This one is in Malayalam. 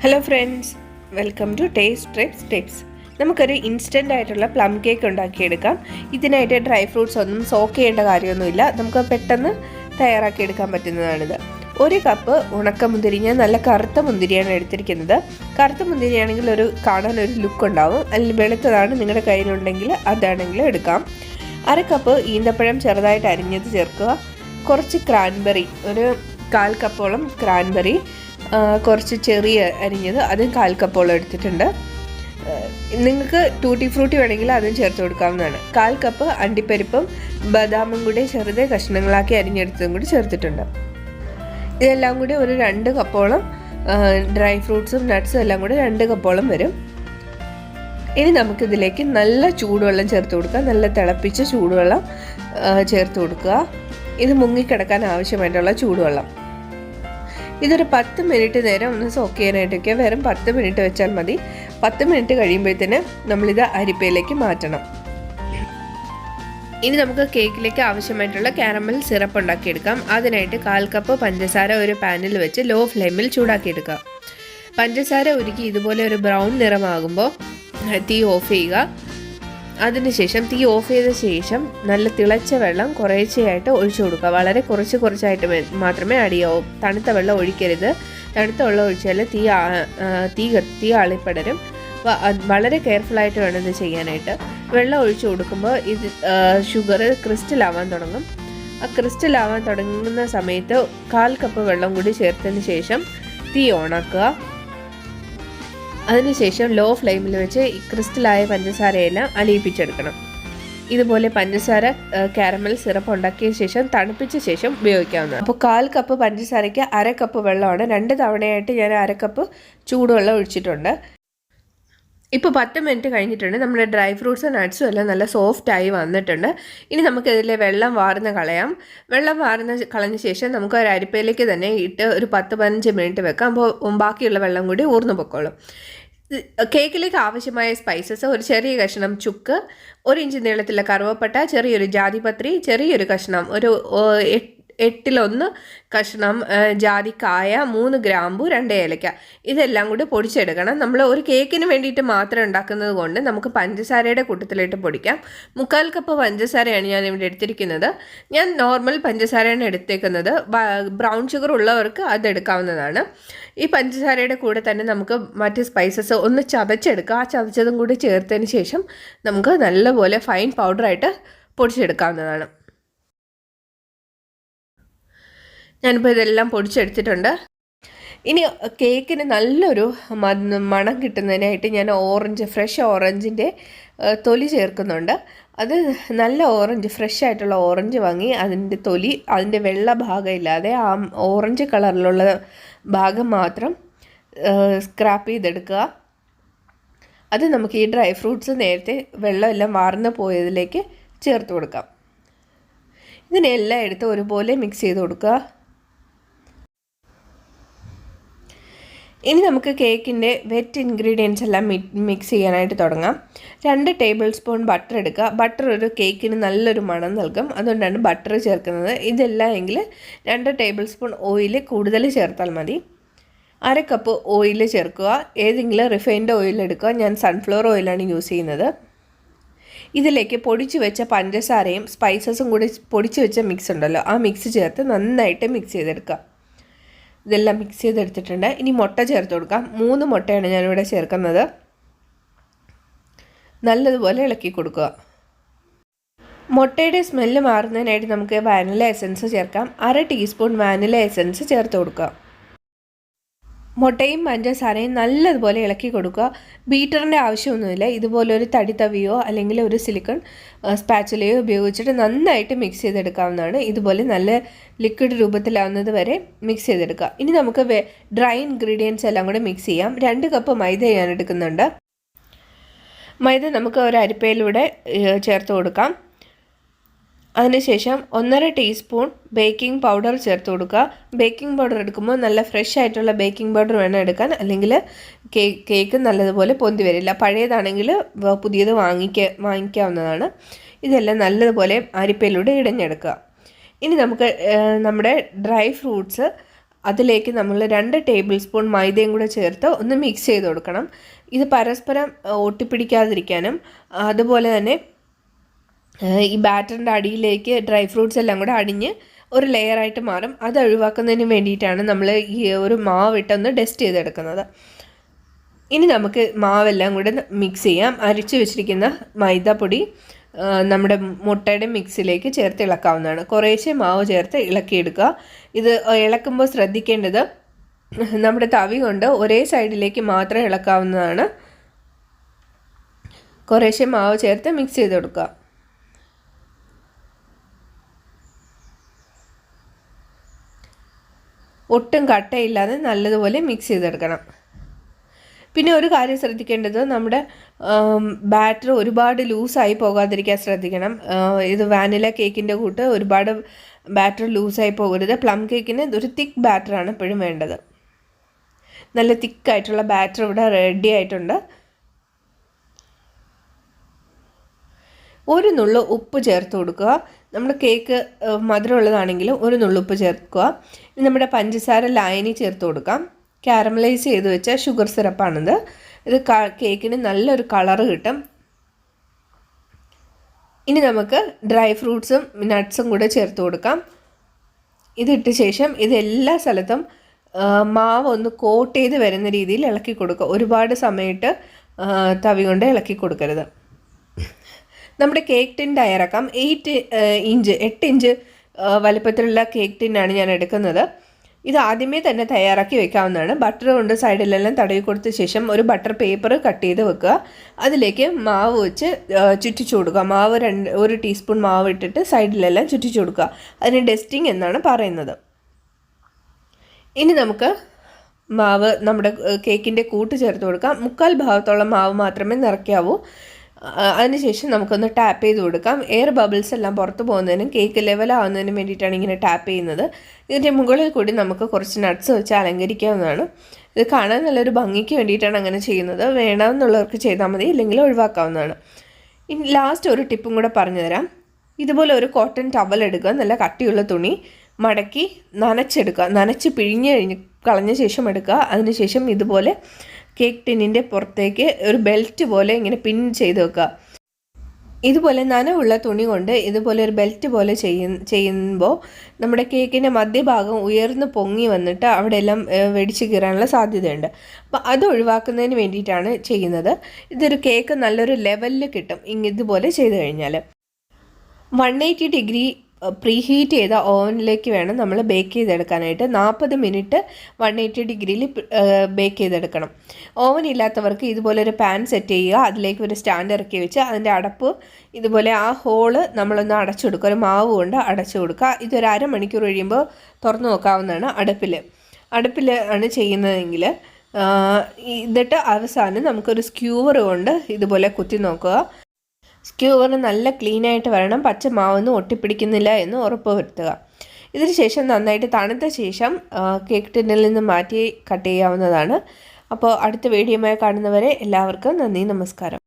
Hello friends, welcome to taste tips. നമുക്കൊരു ഇൻസ്റ്റൻ്റ് ആയിട്ടുള്ള പ്ലം കേക്ക് ഉണ്ടാക്കിയെടുക്കാം. ഇതിനായിട്ട് ഡ്രൈ ഫ്രൂട്ട്സ് ഒന്നും സോക്ക് ചെയ്യേണ്ട കാര്യമൊന്നുമില്ല. നമുക്ക് പെട്ടെന്ന് തയ്യാറാക്കിയെടുക്കാൻ പറ്റുന്നതാണിത്. 1 കപ്പ് ഉണക്കമുന്തിരി, ഞാൻ നല്ല കറുത്ത മുന്തിരിയാണ് എടുത്തിരിക്കുന്നത്. കറുത്ത മുന്തിരിയാണെങ്കിൽ കാണാൻ ഒരു ലുക്ക് ഉണ്ടാവും. അല്ലെങ്കിൽ വെളുത്തതാണ് നിങ്ങളുടെ കയ്യിലുണ്ടെങ്കിൽ അതാണെങ്കിലും എടുക്കാം. 1/2 കപ്പ് ഈന്തപ്പഴം ചെറുതായിട്ട് അരിഞ്ഞത് ചേർക്കുക. കുറച്ച് ക്രാൻബെറി, ഒരു 1/4 കപ്പോളം ക്രാൻബെറി, കുറച്ച് ചെറിയ അരിഞ്ഞത്, അതും 1/4 കപ്പോളം എടുത്തിട്ടുണ്ട്. നിങ്ങൾക്ക് ടൂട്ടി ഫ്രൂട്ടി വേണമെങ്കിൽ അതും ചേർത്ത് കൊടുക്കാവുന്നതാണ്. 1/4 കപ്പ് അണ്ടിപ്പരിപ്പും ബദാമും കൂടി ചെറുതെ കഷ്ണങ്ങളാക്കി അരിഞ്ഞെടുത്തതും കൂടി ചേർത്തിട്ടുണ്ട്. ഇതെല്ലാം കൂടി ഒരു 2 കപ്പോളം ഡ്രൈ ഫ്രൂട്ട്സും നട്ട്സും എല്ലാം കൂടി 2 കപ്പോളം വരും. ഇനി നമുക്കിതിലേക്ക് നല്ല ചൂടുവെള്ളം ചേർത്ത് കൊടുക്കുക. നല്ല തിളപ്പിച്ച ചൂടുവെള്ളം ചേർത്ത് കൊടുക്കുക. ഇത് മുങ്ങിക്കിടക്കാൻ ആവശ്യമായിട്ടുള്ള ചൂടുവെള്ളം. ഇതൊരു 10 മിനിറ്റ് നേരം ഒന്ന് സോക്ക് ചെയ്യാനായിട്ടൊക്കെ, വെറും 10 മിനിറ്റ് വെച്ചാൽ മതി. 10 മിനിറ്റ് കഴിയുമ്പോഴത്തേന് നമ്മളിത് അരിപ്പയിലേക്ക് മാറ്റണം. ഇനി നമുക്ക് കേക്കിലേക്ക് ആവശ്യമായിട്ടുള്ള കാരമൽ സിറപ്പ് ഉണ്ടാക്കിയെടുക്കാം. അതിനായിട്ട് 1/4 കപ്പ് പഞ്ചസാര ഒരു പാനിൽ വെച്ച് ലോ ഫ്ലെയിമിൽ ചൂടാക്കിയെടുക്കുക. പഞ്ചസാര ഉരുക്കി ഇതുപോലെ ഒരു ബ്രൗൺ നിറമാകുമ്പോൾ തീ ഓഫ് ചെയ്യുക. അതിനുശേഷം തീ ഓഫ് ചെയ്ത ശേഷം നല്ല തിളച്ച വെള്ളം കുറേശ്ശെയായിട്ട് ഒഴിച്ചു കൊടുക്കുക. വളരെ കുറച്ചായിട്ട് മാത്രമേ അടിയാവൂ. തണുത്ത വെള്ളം ഒഴിക്കരുത്. തണുത്ത വെള്ളം ഒഴിച്ചാൽ തീ ആളിപ്പടരും. വളരെ കെയർഫുള്ളായിട്ട് വേണം ഇത് ചെയ്യാനായിട്ട്. വെള്ളം ഒഴിച്ചു കൊടുക്കുമ്പോൾ ഇത് ഷുഗർ ക്രിസ്റ്റലാവാൻ തുടങ്ങും. ആ ക്രിസ്റ്റലാവാൻ തുടങ്ങുന്ന സമയത്ത് 1/4 കപ്പ് വെള്ളം കൂടി ചേർത്തതിന് ശേഷം തീ ഓണാക്കുക. അതിനുശേഷം ലോ ഫ്ലെയിമിൽ വെച്ച് ഈ ക്രിസ്റ്റലായ പഞ്ചസാരയെല്ലാം അലിയിപ്പിച്ചെടുക്കണം. ഇതുപോലെ പഞ്ചസാര കാരമൽ സിറപ്പ് ഉണ്ടാക്കിയ ശേഷം തണുപ്പിച്ച ശേഷം ഉപയോഗിക്കാവുന്നതാണ്. അപ്പോൾ 1/4 കപ്പ് പഞ്ചസാരയ്ക്ക് 1/2 കപ്പ് വെള്ളമാണ്. 2 തവണയായിട്ട് ഞാൻ 1/2 കപ്പ് ചൂടുവെള്ളം ഒഴിച്ചിട്ടുണ്ട്. ഇപ്പോൾ 10 മിനിറ്റ് കഴിഞ്ഞിട്ടുണ്ട്. നമ്മുടെ ഡ്രൈ ഫ്രൂട്ട്സും നട്ട്സും എല്ലാം നല്ല സോഫ്റ്റായി വന്നിട്ടുണ്ട്. ഇനി നമുക്കിതിലെ വെള്ളം വാർന്ന് കളയാം. വെള്ളം വാർന്ന് കളഞ്ഞ ശേഷം നമുക്ക് ഒരു അരിപ്പയിലേക്ക് തന്നെ ഇട്ട് ഒരു 10-15 മിനിറ്റ് വെക്കാം. അപ്പോൾ ബാക്കിയുള്ള വെള്ളം കൂടി ഊർന്നു പൊക്കോളും. കേക്കിലേക്ക് ആവശ്യമായ സ്പൈസസ്: ഒരു ചെറിയ കഷ്ണം ചുക്ക്, 1 ഇഞ്ച് നീളത്തിലുള്ള കറുവപ്പട്ട, ചെറിയൊരു ജാതിപത്രി, ചെറിയൊരു കഷ്ണം, ഒരു 8-1 കഷ്ണം ജാതിക്കായ, 3 ഗ്രാമ്പു, 2 ഏലക്ക. ഇതെല്ലാം കൂടി പൊടിച്ചെടുക്കണം. നമ്മൾ ഒരു കേക്കിന് വേണ്ടിയിട്ട് മാത്രം ഉണ്ടാക്കുന്നത് കൊണ്ട് നമുക്ക് പഞ്ചസാരയുടെ കൂട്ടത്തിലിട്ട് പൊടിക്കാം. 1/4 കപ്പ് പഞ്ചസാരയാണ് ഞാൻ ഇവിടെ എടുത്തിരിക്കുന്നത്. ഞാൻ നോർമൽ പഞ്ചസാരയാണ് എടുത്തേക്കുന്നത്. ബ്രൗൺ ഷുഗർ ഉള്ളവർക്ക് അതെടുക്കാവുന്നതാണ്. ഈ പഞ്ചസാരയുടെ കൂടെ തന്നെ നമുക്ക് മറ്റ് സ്പൈസസ് ഒന്ന് ചതച്ചെടുക്കുക. ആ ചതച്ചതും കൂടി ചേർത്തതിന് ശേഷം നമുക്ക് നല്ലപോലെ ഫൈൻ പൗഡറായിട്ട് പൊടിച്ചെടുക്കാവുന്നതാണ്. ഞാനിപ്പോൾ ഇതെല്ലാം പൊടിച്ചെടുത്തിട്ടുണ്ട്. ഇനി കേക്കിന് നല്ലൊരു മണം കിട്ടുന്നതിനായിട്ട് ഞാൻ ഫ്രഷ് ഓറഞ്ചിൻ്റെ തൊലി ചേർക്കുന്നുണ്ട്. അത് നല്ല ഫ്രഷ് ആയിട്ടുള്ള ഓറഞ്ച് വാങ്ങി അതിൻ്റെ വെള്ള ഭാഗം ഇല്ലാതെ ആ ഓറഞ്ച് കളറിലുള്ള ഭാഗം മാത്രം സ്ക്രാപ്പ് ചെയ്തെടുക്കുക. അത് നമുക്ക് ഈ ഡ്രൈ ഫ്രൂട്ട്സ് നേരത്തെ വെള്ളമെല്ലാം വാർന്ന് പോയതിലേക്ക് ചേർത്ത് കൊടുക്കാം. ഇതിനെല്ലാം എടുത്ത് ഒരുപോലെ മിക്സ് ചെയ്ത് കൊടുക്കുക. ഇനി നമുക്ക് കേക്കിൻ്റെ വെറ്റ് ഇൻഗ്രീഡിയൻസ് എല്ലാം മിക്സ് ചെയ്യാനായിട്ട് തുടങ്ങാം. 2 ടേബിൾ സ്പൂൺ ബട്ടർ എടുക്കുക. ബട്ടർ ഒരു കേക്കിന് നല്ലൊരു മണം നൽകും. അതുകൊണ്ടാണ് ബട്ടർ ചേർക്കുന്നത്. ഇതെല്ലാം എങ്കിൽ 2 ടേബിൾ സ്പൂൺ ഓയിൽ കൂടുതൽ ചേർത്താൽ മതി. 1/2 കപ്പ് ഓയിൽ ചേർക്കുക. ഏതെങ്കിലും റിഫൈൻഡ് ഓയിൽ എടുക്കുക. ഞാൻ സൺഫ്ലവർ ഓയിലാണ് യൂസ് ചെയ്യുന്നത്. ഇതിലേക്ക് പൊടിച്ചു വെച്ച പഞ്ചസാരയും സ്പൈസസും കൂടി പൊടിച്ചു വെച്ച മിക്സ് ഉണ്ടല്ലോ, ആ മിക്സ് ചേർത്ത് നന്നായിട്ട് മിക്സ് ചെയ്തെടുക്കുക. ഇതെല്ലാം മിക്സ് ചെയ്തെടുത്തിട്ടുണ്ട്. ഇനി മുട്ട ചേർത്ത് കൊടുക്കാം. 3 മുട്ടയാണ് ഞാനിവിടെ ചേർക്കുന്നത്. നല്ലതുപോലെ ഇളക്കി കൊടുക്കുക. മുട്ടയുടെ സ്മെല്ല് മാറുന്നതിനായിട്ട് നമുക്ക് വാനില എസൻസ് ചേർക്കാം. 1/2 ടീസ്പൂൺ വാനില എസൻസ് ചേർത്ത് കൊടുക്കുക. മുട്ടയും പഞ്ചസാരയും നല്ലതുപോലെ ഇളക്കി കൊടുക്കുക. ബീറ്ററിൻ്റെ ആവശ്യമൊന്നുമില്ല. ഇതുപോലെ ഒരു തടിത്തവിയോ അല്ലെങ്കിൽ ഒരു സിലിക്കൺ സ്പാച്ചുലയോ ഉപയോഗിച്ചിട്ട് നന്നായിട്ട് മിക്സ് ചെയ്തെടുക്കാവുന്നതാണ്. ഇതുപോലെ നല്ല ലിക്വിഡ് രൂപത്തിലാവുന്നത് വരെ മിക്സ് ചെയ്തെടുക്കുക. ഇനി നമുക്ക് ഡ്രൈ ഇൻഗ്രീഡിയൻസ് എല്ലാം കൂടെ മിക്സ് ചെയ്യാം. 2 കപ്പ് മൈദ ഞാൻ എടുക്കുന്നുണ്ട്. മൈദ നമുക്ക് ഒരു അരിപ്പയിലൂടെ ചേർത്ത് കൊടുക്കാം. അതിനുശേഷം 1/2 ടീസ്പൂൺ ബേക്കിംഗ് പൗഡർ ചേർത്ത് കൊടുക്കുക. ബേക്കിംഗ് പൗഡർ എടുക്കുമ്പോൾ നല്ല ഫ്രഷ് ആയിട്ടുള്ള ബേക്കിംഗ് പൗഡർ വേണം എടുക്കാൻ, അല്ലെങ്കിൽ കേക്ക് നല്ലതുപോലെ പൊന്തി വരില്ല. പഴയതാണെങ്കിൽ പുതിയത് വാങ്ങിക്കാവുന്നതാണ്. ഇതെല്ലാം നല്ലതുപോലെ അരിപ്പയിലൂടെ ഇടഞ്ഞെടുക്കുക. ഇനി നമുക്ക് നമ്മുടെ ഡ്രൈ ഫ്രൂട്ട്സ് അതിലേക്ക് നമ്മൾ 2 ടേബിൾ സ്പൂൺ മൈദയും കൂടെ ചേർത്ത് ഒന്ന് മിക്സ് ചെയ്ത് കൊടുക്കണം. ഇത് പരസ്പരം ഒട്ടിപ്പിടിക്കാതിരിക്കാനും അതുപോലെ തന്നെ ഈ ബാറ്ററിൻ്റെ അടിയിലേക്ക് ഡ്രൈ ഫ്രൂട്ട്സ് എല്ലാം കൂടെ അടിഞ്ഞ് ഒരു ലെയറായിട്ട് മാറും. അത് ഒഴിവാക്കുന്നതിന് വേണ്ടിയിട്ടാണ് നമ്മൾ ഈ ഒരു മാവിട്ടൊന്ന് ഡസ്റ്റ് ചെയ്തെടുക്കുന്നത്. ഇനി നമുക്ക് മാവെല്ലാം കൂടെ മിക്സ് ചെയ്യാം. അരിച്ചു വെച്ചിരിക്കുന്ന മൈദാപ്പൊടി നമ്മുടെ മുട്ടയുടെ മിക്സിലേക്ക് ചേർത്ത് ഇളക്കാവുന്നതാണ്. കുറേശ്ശെ മാവ് ചേർത്ത് ഇളക്കിയെടുക്കുക. ഇത് ഇളക്കുമ്പോൾ ശ്രദ്ധിക്കേണ്ടത് നമ്മുടെ തവി കൊണ്ട് ഒരേ സൈഡിലേക്ക് മാത്രം ഇളക്കാവുന്നതാണ്. കുറേശ്ശെ മാവ് ചേർത്ത് മിക്സ് ചെയ്ത് കൊടുക്കുക. ഒട്ടും കട്ടയില്ലാതെ നല്ലതുപോലെ മിക്സ് ചെയ്തെടുക്കണം. പിന്നെ ഒരു കാര്യം ശ്രദ്ധിക്കേണ്ടത് നമ്മുടെ ബാറ്റർ ഒരുപാട് ലൂസായി പോകാതിരിക്കാൻ ശ്രദ്ധിക്കണം. ഇത് വാനില കേക്കിൻ്റെ കൂട്ട് ഒരുപാട് ബാറ്റർ ലൂസായി പോകരുത്. പ്ലം കേക്കിന് ഒരു തിക്ക് ബാറ്ററാണ് എപ്പോഴും വേണ്ടത്. നല്ല തിക്കായിട്ടുള്ള ബാറ്റർ ഇവിടെ റെഡി ആയിട്ടുണ്ട്. ഒരു നുള്ളു ഉപ്പ് ചേർത്ത് കൊടുക്കുക. നമ്മുടെ കേക്ക് മധുരമുള്ളതാണെങ്കിലും ഒരു നുള്ളു ഉപ്പ് ചേർക്കുക. ഇനി നമ്മുടെ പഞ്ചസാര ലായനി ചേർത്ത് കൊടുക്കാം. കാരമലൈസ് ചെയ്ത് വെച്ച ഷുഗർ സിറപ്പാണിത്. ഇത് കേക്കിന് നല്ലൊരു കളറ് കിട്ടും. ഇനി നമുക്ക് ഡ്രൈ ഫ്രൂട്ട്സും നട്ട്സും കൂടെ ചേർത്ത് കൊടുക്കാം. ഇതിട്ട ശേഷം ഇതെല്ലാ സ്ഥലത്തും മാവ് ഒന്ന് കോട്ട് ചെയ്ത് വരുന്ന രീതിയിൽ ഇളക്കി കൊടുക്കുക. ഒരുപാട് സമയത്ത് തവി കൊണ്ട് ഇളക്കി കൊടുക്കരുത്. നമ്മുടെ കേക്ക് ടിൻ തയ്യാറാക്കാം. 8 ഇഞ്ച് വലുപ്പത്തിലുള്ള കേക്ക് ടിന്നാണ് ഞാൻ എടുക്കുന്നത്. ഇത് ആദ്യമേ തന്നെ തയ്യാറാക്കി വെക്കാവുന്നതാണ്. ബട്ടർ കൊണ്ട് സൈഡിലെല്ലാം തടവി കൊടുത്ത ശേഷം ഒരു ബട്ടർ പേപ്പർ കട്ട് ചെയ്ത് വെക്കുക. അതിലേക്ക് മാവ് വെച്ച് ചുറ്റിച്ചു കൊടുക്കുക. മാവ് 1 ടീസ്പൂൺ മാവ് ഇട്ടിട്ട് സൈഡിലെല്ലാം ചുറ്റിച്ചു കൊടുക്കുക. അതിന് ഡസ്റ്റിംഗ് എന്നാണ് പറയുന്നത്. ഇനി നമുക്ക് മാവ് നമ്മുടെ കേക്കിൻ്റെ കൂട്ട് ചേർത്ത് കൊടുക്കാം. 1/4 ഭാഗത്തോളം മാവ് മാത്രമേ നിറയ്ക്കാവൂ. അതിനുശേഷം നമുക്കൊന്ന് ടാപ്പ് ചെയ്ത് കൊടുക്കാം. എയർ ബബിൾസ് എല്ലാം പുറത്ത് പോകുന്നതിനും കേക്ക് ലെവലാവുന്നതിനും വേണ്ടിയിട്ടാണ് ഇങ്ങനെ ടാപ്പ് ചെയ്യുന്നത്. ഇതിൻ്റെ മുകളിൽ കൂടി നമുക്ക് കുറച്ച് നട്ട്സ് വെച്ച് അലങ്കരിക്കാവുന്നതാണ്. ഇത് കാണാൻ നല്ലൊരു ഭംഗിക്ക് വേണ്ടിയിട്ടാണ് അങ്ങനെ ചെയ്യുന്നത്. വേണമെന്നുള്ളവർക്ക് ചെയ്താൽ മതി, ഇല്ലെങ്കിൽ ഒഴിവാക്കാവുന്നതാണ്. ഇനി ലാസ്റ്റ് ഒരു ടിപ്പും കൂടെ പറഞ്ഞു തരാം. ഇതുപോലെ ഒരു കോട്ടൺ ടവൽ എടുക്കുക. നല്ല കട്ടിയുള്ള തുണി മടക്കി നനച്ചെടുക്കുക. നനച്ച് പിഴിഞ്ഞ് കളഞ്ഞ ശേഷം എടുക്കുക. അതിനുശേഷം ഇതുപോലെ കേക്ക് ടിന്നിൻ്റെ പുറത്തേക്ക് ഒരു ബെൽറ്റ് പോലെ ഇങ്ങനെ പിൻ ചെയ്ത് വെക്കുക. ഇതുപോലെ നനവുള്ള തുണി കൊണ്ട് ഇതുപോലെ ഒരു ബെൽറ്റ് പോലെ ചെയ്യുമ്പോൾ നമ്മുടെ കേക്കിൻ്റെ മധ്യഭാഗം ഉയർന്ന് പൊങ്ങി വന്നിട്ട് അവിടെ എല്ലാം വെടിച്ച് കീറാനുള്ള സാധ്യതയുണ്ട്. അപ്പോൾ അത് ഒഴിവാക്കുന്നതിന് വേണ്ടിയിട്ടാണ് ചെയ്യുന്നത്. ഇതൊരു കേക്ക് നല്ലൊരു ലെവലിൽ കിട്ടും ഇതുപോലെ ചെയ്ത് കഴിഞ്ഞാൽ. 180 ഡിഗ്രി പ്രീഹീറ്റ് ചെയ്ത ഓവനിലേക്ക് വേണം നമ്മൾ ബേക്ക് ചെയ്തെടുക്കാനായിട്ട്. 40 മിനിറ്റ് 180 ഡിഗ്രിയിൽ ബേക്ക് ചെയ്തെടുക്കണം. ഓവൻ ഇല്ലാത്തവർക്ക് ഇതുപോലെ ഒരു പാൻ സെറ്റ് ചെയ്യുക. അതിലേക്ക് ഒരു സ്റ്റാൻഡ് ഇറക്കി വെച്ച് അതിൻ്റെ അടപ്പ് ഇതുപോലെ ആ ഹോള് നമ്മളൊന്ന് അടച്ചു കൊടുക്കുക. ഒരു മാവ് കൊണ്ട് അടച്ചു കൊടുക്കുക. ഇതൊരു അരമണിക്കൂർ കഴിയുമ്പോൾ തുറന്നു നോക്കാവുന്നതാണ്. അടുപ്പിൽ ആണ് ചെയ്യുന്നതെങ്കിൽ. എന്നിട്ട് അവസാനം നമുക്കൊരു സ്ക്യൂവർ കൊണ്ട് ഇതുപോലെ കുത്തി നോക്കുക. സ്ക്യൂവർ നല്ല ക്ലീനായിട്ട് വരണം. പച്ച മാവൊന്നും ഒട്ടിപ്പിടിക്കുന്നില്ല എന്ന് ഉറപ്പ് വരുത്തുക. ഇതിന് ശേഷം നന്നായിട്ട് തണുത്ത ശേഷം കേക്ക് ടിന്നിൽ നിന്ന് മാറ്റി കട്ട് ചെയ്യാവുന്നതാണ്. അപ്പോൾ അടുത്ത വീഡിയോയുമായി കാണുന്നവരെ എല്ലാവർക്കും നന്ദി, നമസ്കാരം.